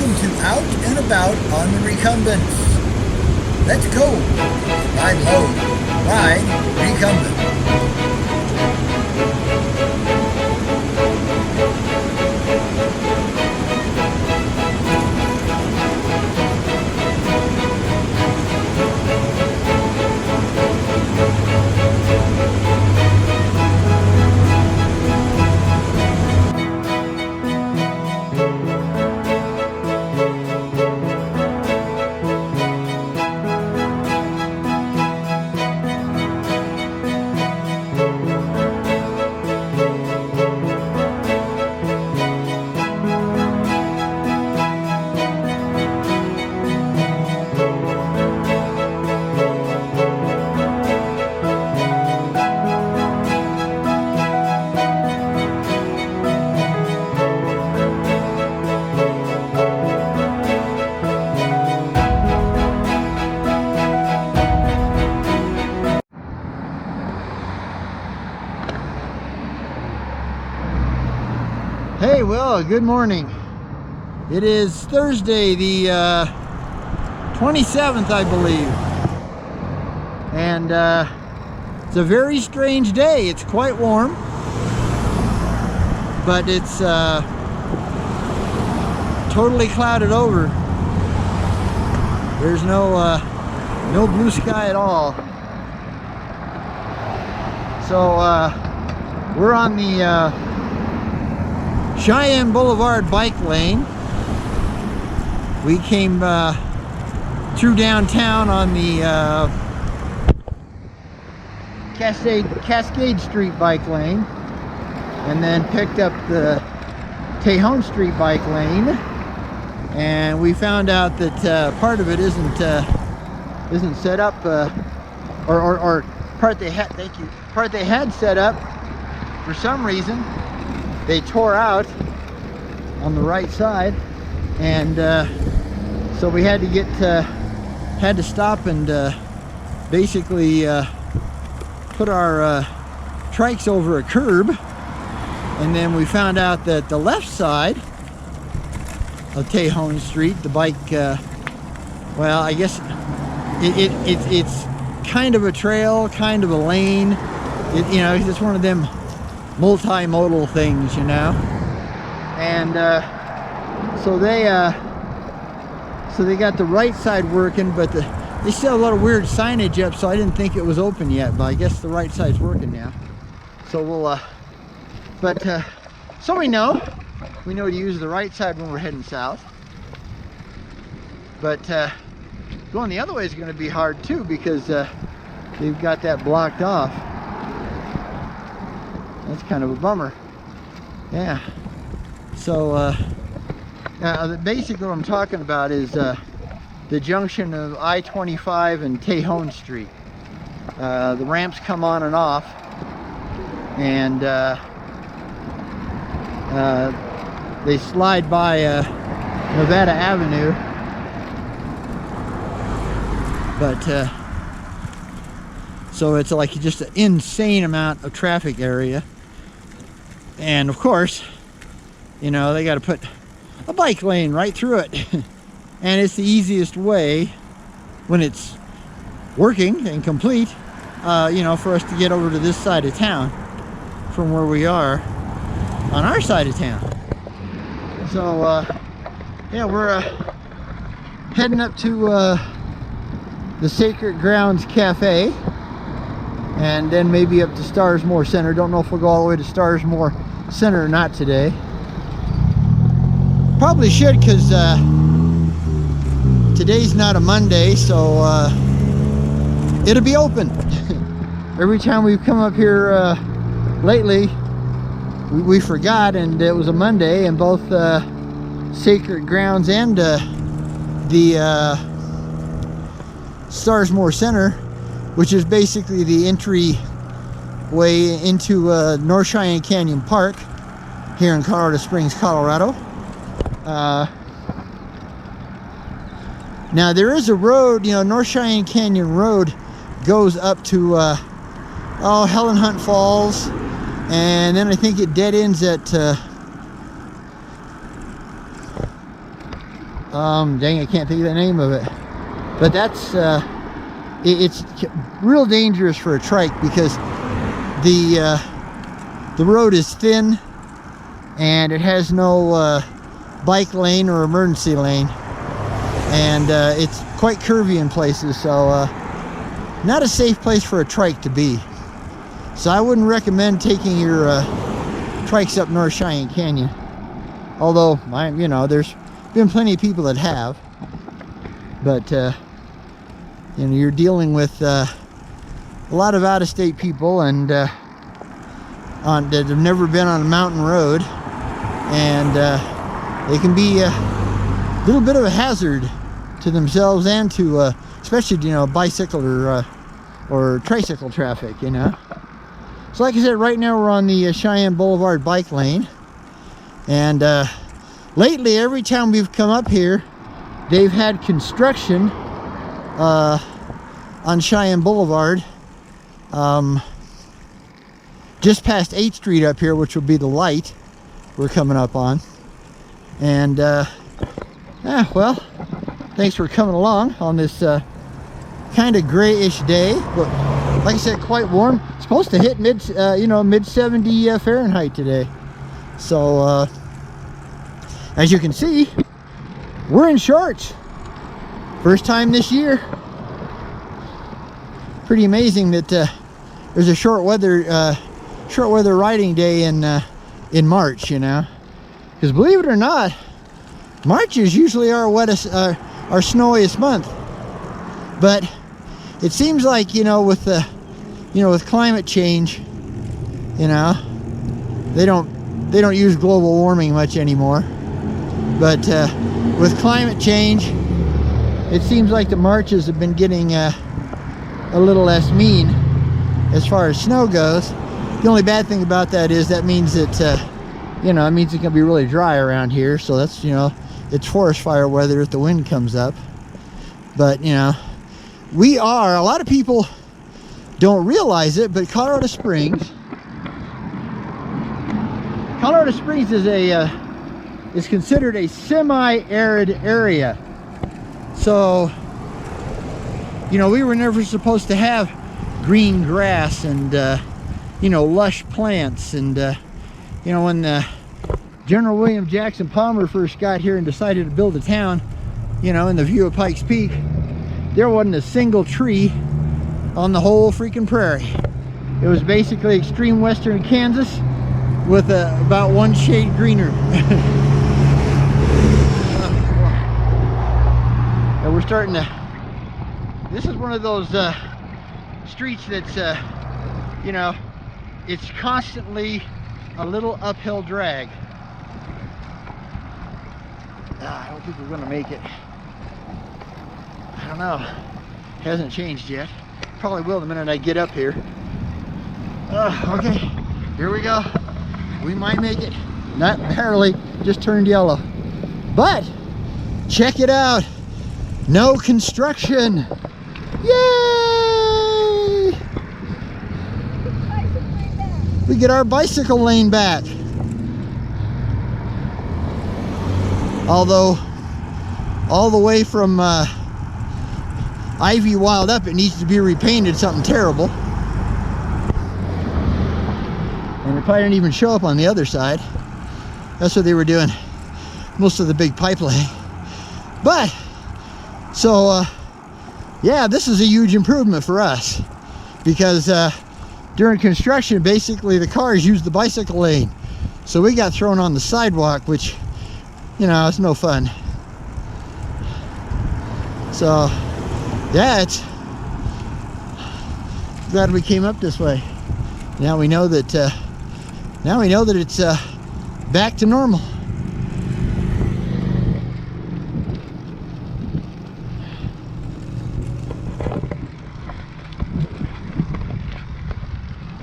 Welcome to Out and About on the Recumbents. Let's go. Ride low. Ride Recumbent. Hey, well, good morning. It is Thursday, the 27th, I believe. And it's a very strange day. It's quite warm, but it's totally clouded over. There's no blue sky at all. So we're on the Cheyenne Boulevard bike lane. We came through downtown on the Cascade Street bike lane, and then picked up the Tejon Street bike lane, and we found out that part of it isn't set up, or part they had set up for some reason. They tore out on the right side, and so we had to stop and basically put our trikes over a curb. And then we found out that the left side of Tejon Street, the bike, well, I guess it's kind of a trail, kind of a lane. You know, it's one of them multimodal things, you know. And so they got the right side working, but they still have a lot of weird signage up, so I didn't think it was open yet, but I guess the right side's working now. So we'll so we know to use the right side when we're heading south. But going the other way is going to be hard too, because they've got that blocked off. That's kind of a bummer. Yeah. So basically what I'm talking about is the junction of I-25 and Tejon Street. The ramps come on and off, and they slide by Nevada Avenue. But so it's like just an insane amount of traffic area. And of course, you know, they got to put a bike lane right through it. And it's the easiest way, when it's working and complete, you know, for us to get over to this side of town from where we are on our side of town. So yeah, we're heading up to the Sacred Grounds Cafe, and then maybe up to Starsmoor Center. Don't know if we'll go all the way to Starsmoor Center or not today. Probably should, because today's not a Monday, so it'll be open. Every time we've come up here lately, we forgot, and it was a Monday, and both Sacred Grounds and the Starsmoor Center, which is basically the entry way into North Cheyenne Canyon Park here in Colorado Springs, Colorado. Now there is a road, you know, North Cheyenne Canyon Road goes up to Helen Hunt Falls, and then I think it dead ends at Dang, I can't think of the name of it. But that's it's real dangerous for a trike because the road is thin and it has no bike lane or emergency lane, and it's quite curvy in places, so not a safe place for a trike to be. So I wouldn't recommend taking your trikes up North Cheyenne Canyon, although you know, there's been plenty of people that have. But you know, you're dealing with a lot of out-of-state people and that have never been on a mountain road, and they can be a little bit of a hazard to themselves and to especially, you know, bicycle or tricycle traffic, you know. So like I said, right now we're on the Cheyenne Boulevard bike lane, and lately every time we've come up here they've had construction on Cheyenne Boulevard, just past 8th Street up here, which will be the light we're coming up on. And well, thanks for coming along on this kind of grayish day, but like I said, quite warm. It's supposed to hit mid 70 Fahrenheit today. So as you can see, we're in shorts. First time this year. Pretty amazing that there's a short weather riding day in March, you know, because believe it or not, March is usually our wettest, our snowiest month. But it seems like, you know, with with climate change, you know, they don't use global warming much anymore. But with climate change, it seems like the Marches have been getting a little less mean as far as snow goes. The only bad thing about that is that means that you know, it means it's gonna be really dry around here. So that's, you know, it's forest fire weather if the wind comes up. But you know, a lot of people don't realize it, but Colorado Springs is considered a semi-arid area. So, you know, we were never supposed to have green grass and you know, lush plants. And you know, when General William Jackson Palmer first got here and decided to build a town, you know, in the view of Pikes Peak, there wasn't a single tree on the whole freaking prairie. It was basically extreme western Kansas with about one shade greener. And we're starting to, this is one of those streets that's you know, it's constantly a little uphill drag. I don't think we're gonna make it. I don't know. It hasn't changed yet. Probably will the minute I get up here. Okay, here we go. We might make it. Not barely, just turned yellow. But check it out. No construction. Yay! We get our bicycle lane back. Although all the way from Ivy Wild up, it needs to be repainted something terrible. And it probably didn't even show up on the other side. That's what they were doing most of the big pipe laying. But so yeah, this is a huge improvement for us, because during construction, basically the cars use the bicycle lane, so we got thrown on the sidewalk, which, you know, it's no fun. So yeah, it's glad we came up this way. Now we know that it's back to normal.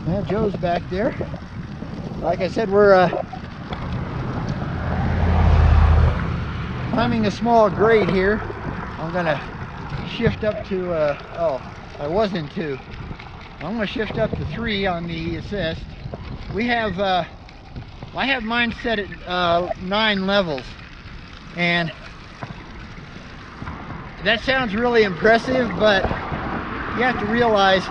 Yeah, Joe's back there. Like I said, we're climbing a small grade here. I'm gonna shift up to oh, I was in 2. I'm gonna shift up to 3 on the assist. We have I have mine set at 9 levels, and that sounds really impressive, but you have to realize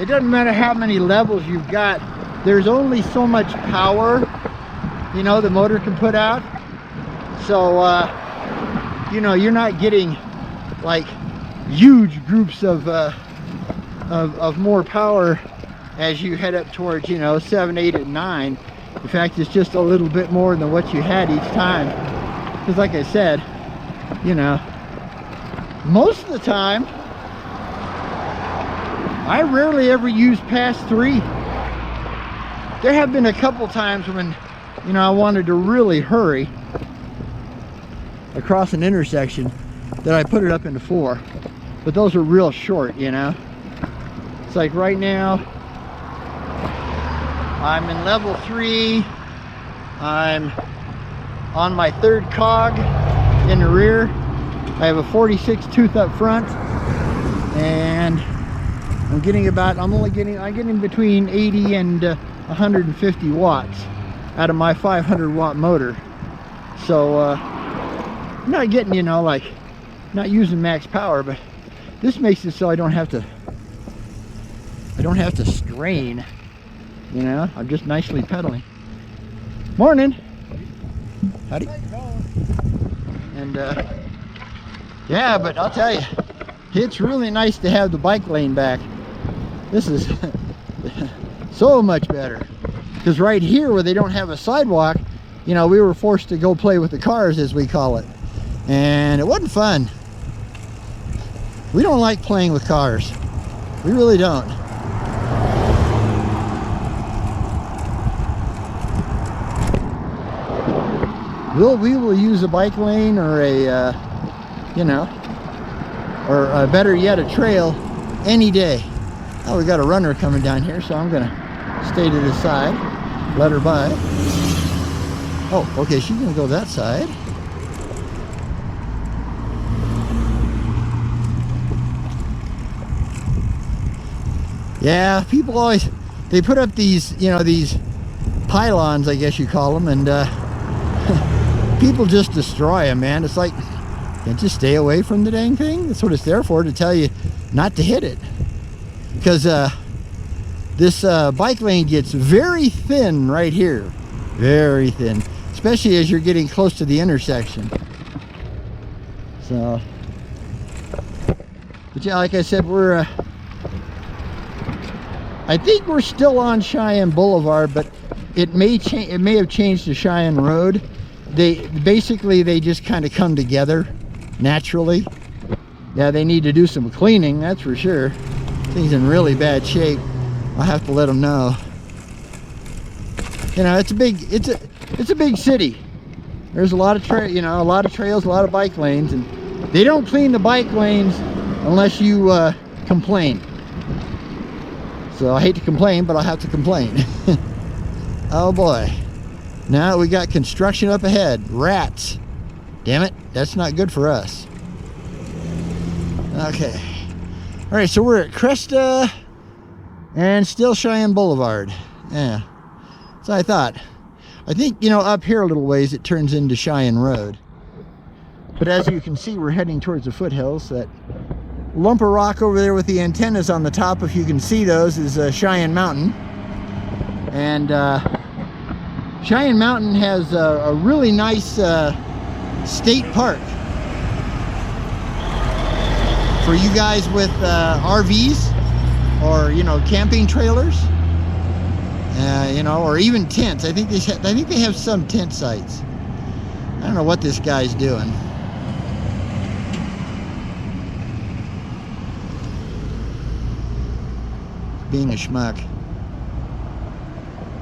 it doesn't matter how many levels you've got. There's only so much power, you know, the motor can put out. So, you know, you're not getting like huge groups of more power as you head up towards, you know, 7, 8, and 9. In fact, it's just a little bit more than what you had each time. Because like I said, you know, most of the time, I rarely ever use past 3. There have been a couple times when, you know, I wanted to really hurry across an intersection that I put it up into 4. But those are real short, you know. It's like right now, I'm in level 3. I'm on my 3rd cog in the rear. I have a 46 tooth up front, and I'm getting between 80 and 150 watts out of my 500 watt motor. So I'm not getting, you know, like, not using max power, but this makes it so I don't have to strain, you know. I'm just nicely pedaling. Morning. Howdy. And yeah, but I'll tell you, it's really nice to have the bike lane back. This is so much better, because right here where they don't have a sidewalk, you know, we were forced to go play with the cars, as we call it, and it wasn't fun. We don't like playing with cars. We really don't. We will use a bike lane or a, you know, or better yet, a trail any day. Oh, we got a runner coming down here, so I'm gonna stay to the side, let her by. Oh, okay, she's gonna go that side. Yeah, people always, they put up these, you know, these pylons, I guess you call them, and people just destroy them, man. It's like, can't you stay away from the dang thing? That's what it's there for, to tell you not to hit it. Because this bike lane gets very thin right here. Very thin. Especially as you're getting close to the intersection. So, but yeah, like I said, we're, I think we're still on Cheyenne Boulevard, but it may change. It may have changed to Cheyenne Road. They just kind of come together naturally. Yeah, they need to do some cleaning, that's for sure. Things in really bad shape. I'll have to let them know. You know, it's a big city. There's a lot of trails, a lot of bike lanes, and they don't clean the bike lanes unless you complain. So I hate to complain, but I'll have to complain. Oh boy. Now we got construction up ahead. Rats. Damn it, that's not good for us. Okay. All right, so we're at Cresta and still Cheyenne Boulevard. Yeah. So I thought. I think, up here a little ways it turns into Cheyenne Road. But as you can see, we're heading towards the foothills. That lump of rock over there with the antennas on the top, if you can see those, is Cheyenne Mountain. And Cheyenne Mountain has a really nice state park for you guys with RVs or camping trailers, or even tents. I think they have some tent sites. I don't know what this guy's doing. Being a schmuck.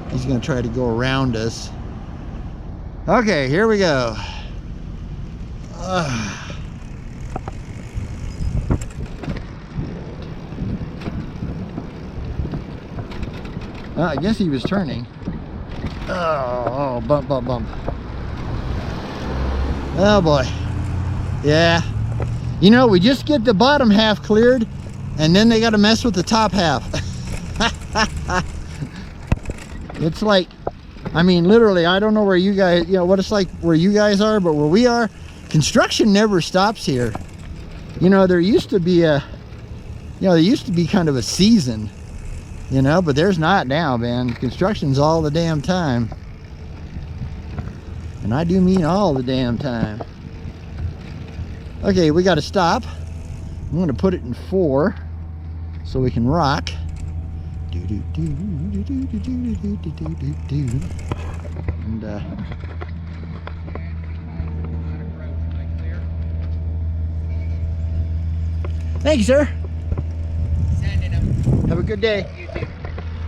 He's gonna try to go around us. Okay, here we go. I guess he was turning. Oh, bump, bump, bump. Oh boy. Yeah. We just get the bottom half cleared, and then they got to mess with the top half. It's like, literally, I don't know where you guys, what it's like where you guys are, but where we are, construction never stops here. You know, there used to be a, there used to be kind of a season, you know, but there's not now, man. Construction's all the damn time. And I do mean all the damn time. Okay, we got to stop. I'm going to put it in 4 so we can rock. And thank you, sir. Sending them. Have a good day. You too.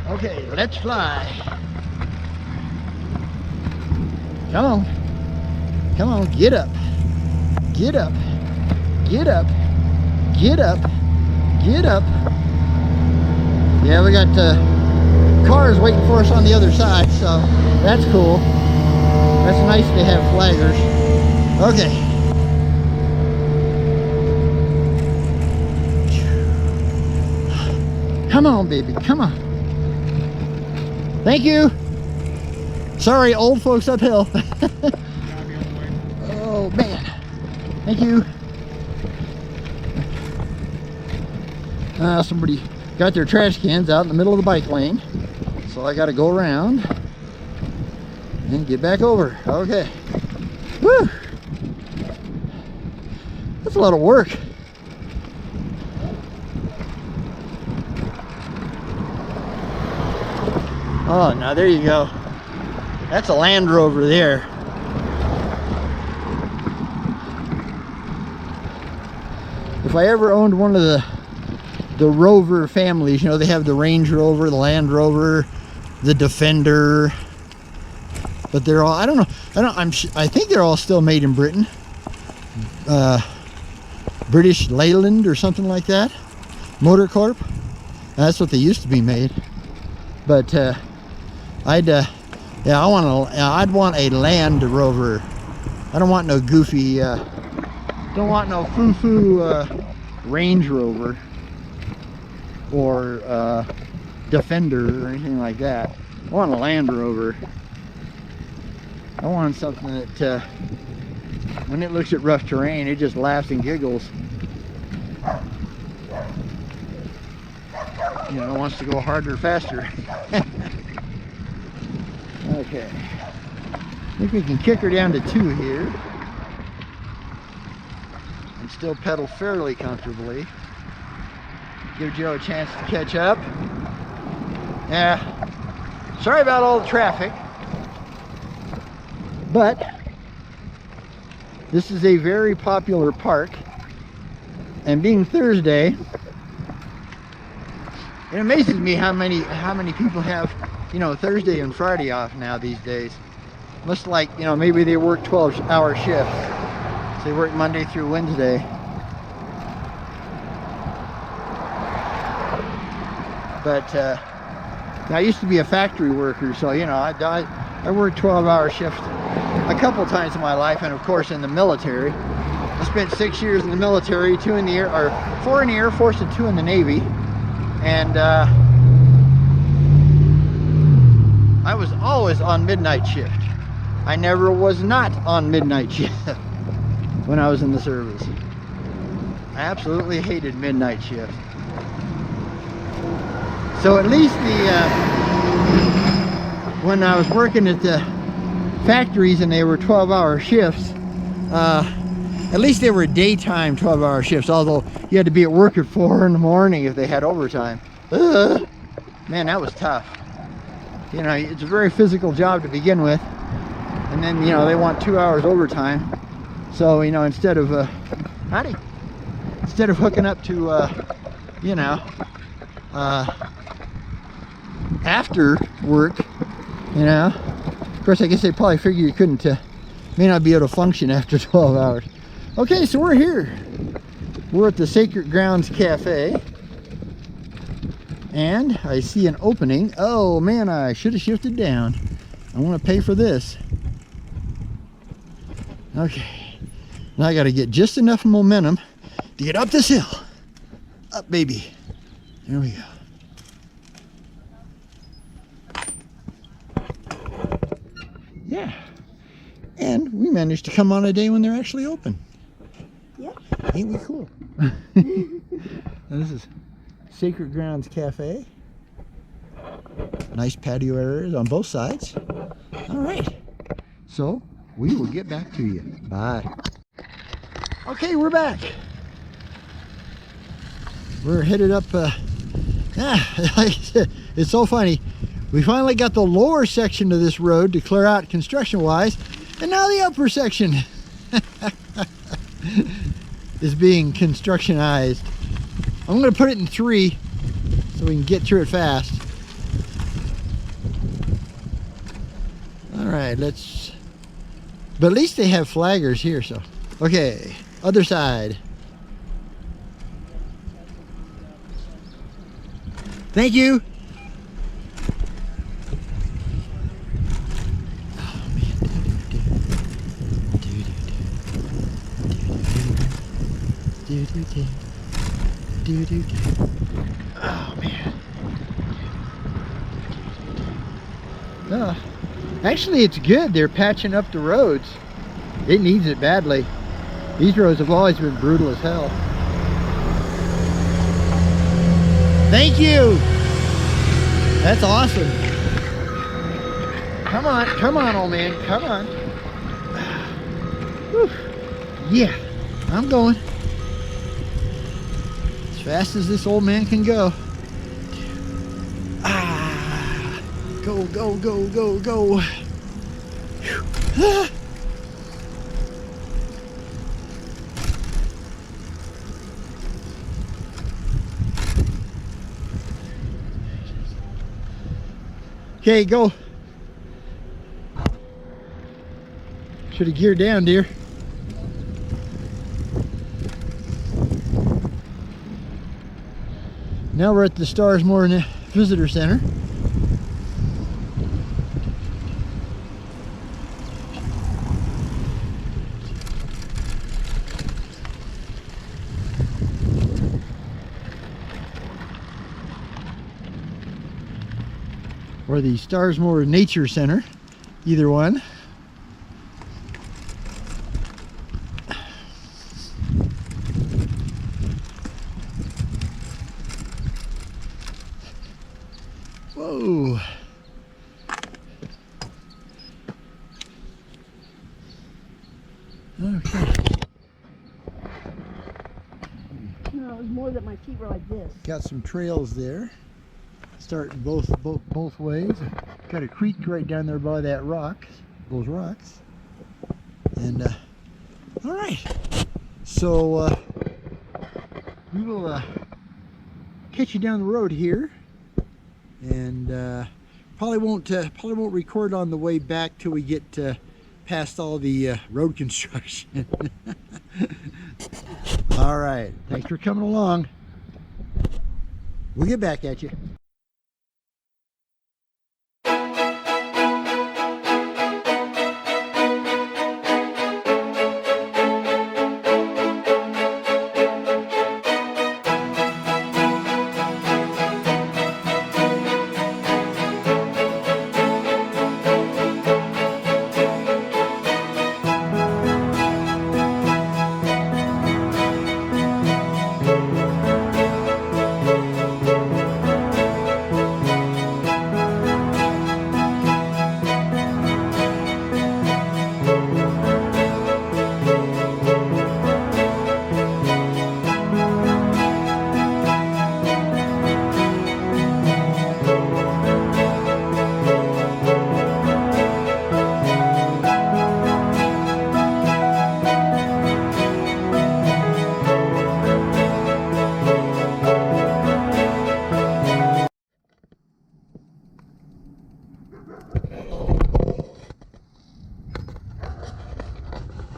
Okay, let's fly. Come on. Come on, get up. Get up. Get up. Get up. Get up. Yeah, we got cars waiting for us on the other side, so that's cool. That's nice to have flaggers. Okay. Come on, baby, come on. Thank you. Sorry, old folks uphill. Oh, man. Thank you. Somebody got their trash cans out in the middle of the bike lane. So I got to go around and get back over. Okay. Woo! That's a lot of work. Oh, now there you go. That's a Land Rover there. If I ever owned one of the Rover families, you know, they have the Range Rover, the Land Rover, the Defender, but they're all, I don't know, I think they're all still made in Britain. British Leyland or something like that. Motor Corp. That's what they used to be made. But I'd want a Land Rover. I don't want no goofy, don't want no foo-foo Range Rover or Defender or anything like that. I want a Land Rover. I want something that when it looks at rough terrain, it just laughs and giggles. You know, it wants to go harder, faster. Okay. I think we can kick her down to 2 here. And still pedal fairly comfortably. Give Joe a chance to catch up. Yeah. Sorry about all the traffic. But this is a very popular park. And being Thursday, it amazes me how many people have, you know, Thursday and Friday off now these days. Must, like, you know, maybe they work 12-hour shifts. So they work Monday through Wednesday. But I used to be a factory worker, so, you know, I worked 12-hour shifts a couple times in my life, and of course in the military. I spent 6 years in the military, 2 in the air, or 4 in the Air Force and 2 in the Navy. And I was always on midnight shift. I never was not on midnight shift when I was in the service. I absolutely hated midnight shift. So at least when I was working at the factories and they were 12-hour shifts, at least they were daytime 12-hour shifts, although you had to be at work at 4 in the morning if they had overtime. Man, that was tough. You know, it's a very physical job to begin with, and then, you know, they want 2 hours overtime. So, you know, instead of hooking up to you know, after work, you know, of course I guess they probably figure you couldn't may not be able to function after 12 hours. Okay, so we're here. We're at the Sacred Grounds Cafe. And I see an opening. Oh man, I should have shifted down. I want to pay for this. Okay. Now I got to get just enough momentum to get up this hill. Up, baby. There we go. Yeah. And we managed to come on a day when they're actually open. Yep. Ain't we cool? This is Sacred Grounds Cafe. Nice patio areas on both sides. All right, so we will get back to you. Bye. Okay, we're back. We're headed up. It's so funny. We finally got the lower section of this road to clear out construction-wise, and now the upper section is being constructionized. I'm going to put it in 3 so we can get through it fast. All right, but at least they have flaggers here, so. Okay, other side. Thank you. Oh man. Actually, it's good. They're patching up the roads. It needs it badly. These roads have always been brutal as hell. Thank you. That's awesome. Come on, old man, come on. Whew. Yeah, I'm going as fast as this old man can go. Go, go, go, go, go. Ah. Okay, go. Should have geared down, dear. Now we're at the Starsmoor Visitor Center. Or the Starsmoor Nature Center, either one. Whoa. Okay. No, it was more that my feet were like this. Got some trails there. Starting both ways. Got a creek right down there by that rock, those rocks. And all right, so we will catch you down the road here, and probably won't record on the way back till we get past all the road construction. All right, thanks for coming along. We'll get back at you.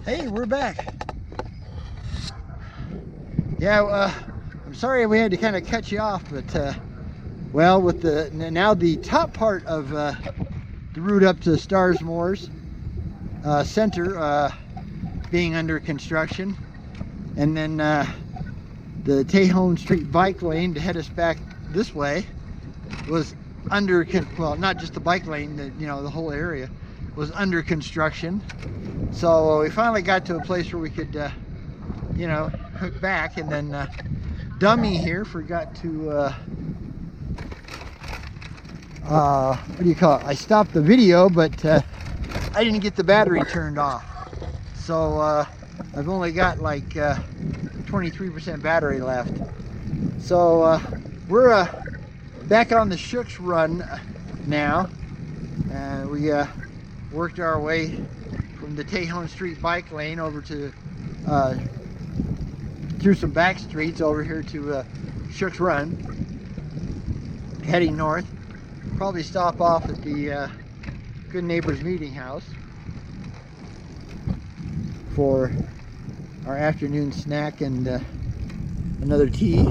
Hey, we're back. Yeah, I'm sorry we had to kind of cut you off, but well, with now the top part of the route up to Starsmoor's center being under construction, and then the Tejon St bike lane to head us back this way was under, well, not just the bike lane, the whole area was under construction. So we finally got to a place where we could hook back, and then dummy here forgot to what do you call it? I stopped the video, but I didn't get the battery turned off. So I've only got like 23% battery left. So we're back on the Shooks run now. We worked our way from the Tejon Street bike lane over to through some back streets over here to Shooks Run, heading north. Probably stop off at the Good Neighbors Meeting House for our afternoon snack and another tea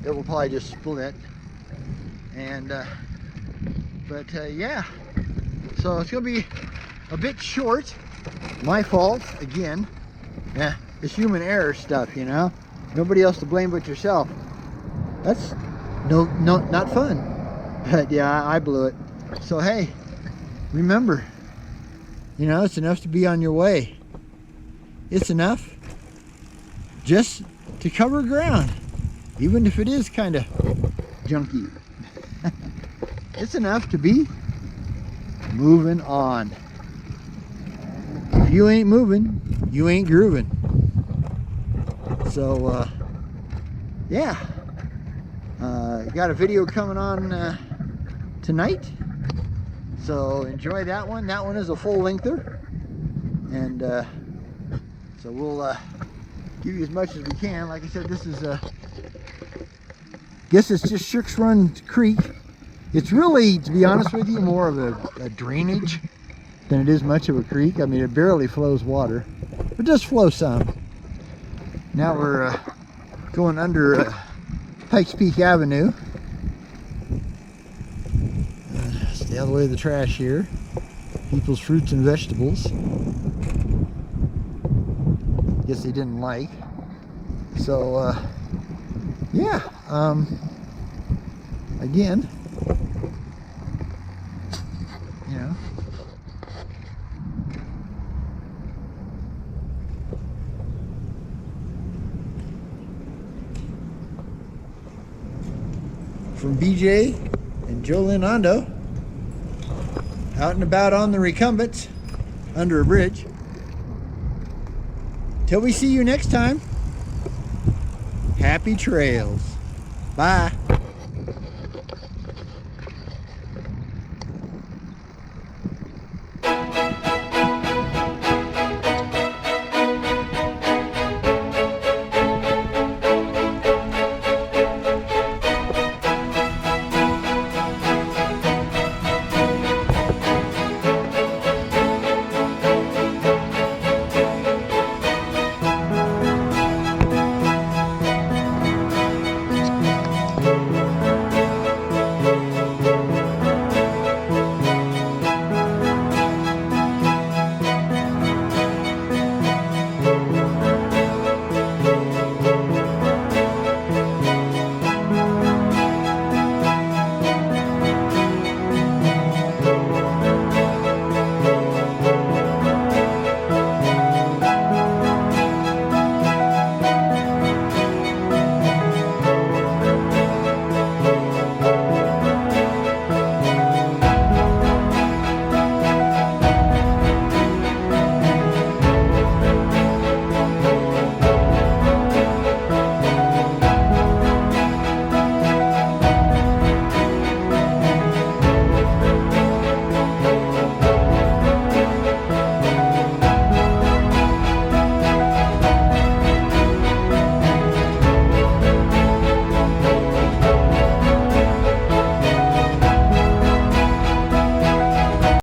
that we'll probably just split. And but yeah, so it's gonna be a bit short. My fault again. Yeah, it's human error stuff, you know. Nobody else to blame but yourself. That's not fun. But yeah, I blew it. So hey, remember, you know, it's enough to be on your way. It's enough just to cover ground, even if it is kind of junky. It's enough to be moving on. If you ain't moving, you ain't grooving. So yeah, got a video coming on tonight, so enjoy that one. That one is a full lengther, and so we'll give you as much as we can. Like I said, this is guess it's just Shooks Run Creek. It's really, to be honest with you, more of a drainage than it is much of a creek. I mean, it barely flows water, but it does flow some. Now we're going under Pikes Peak Avenue. Stay out of the way of the trash here. People's fruits and vegetables. Guess they didn't like. So, yeah. Again, you know. From BJ and Jolyn Ondo, out and about on the Recumbents under a bridge. Till we see you next time, happy trails. Bye.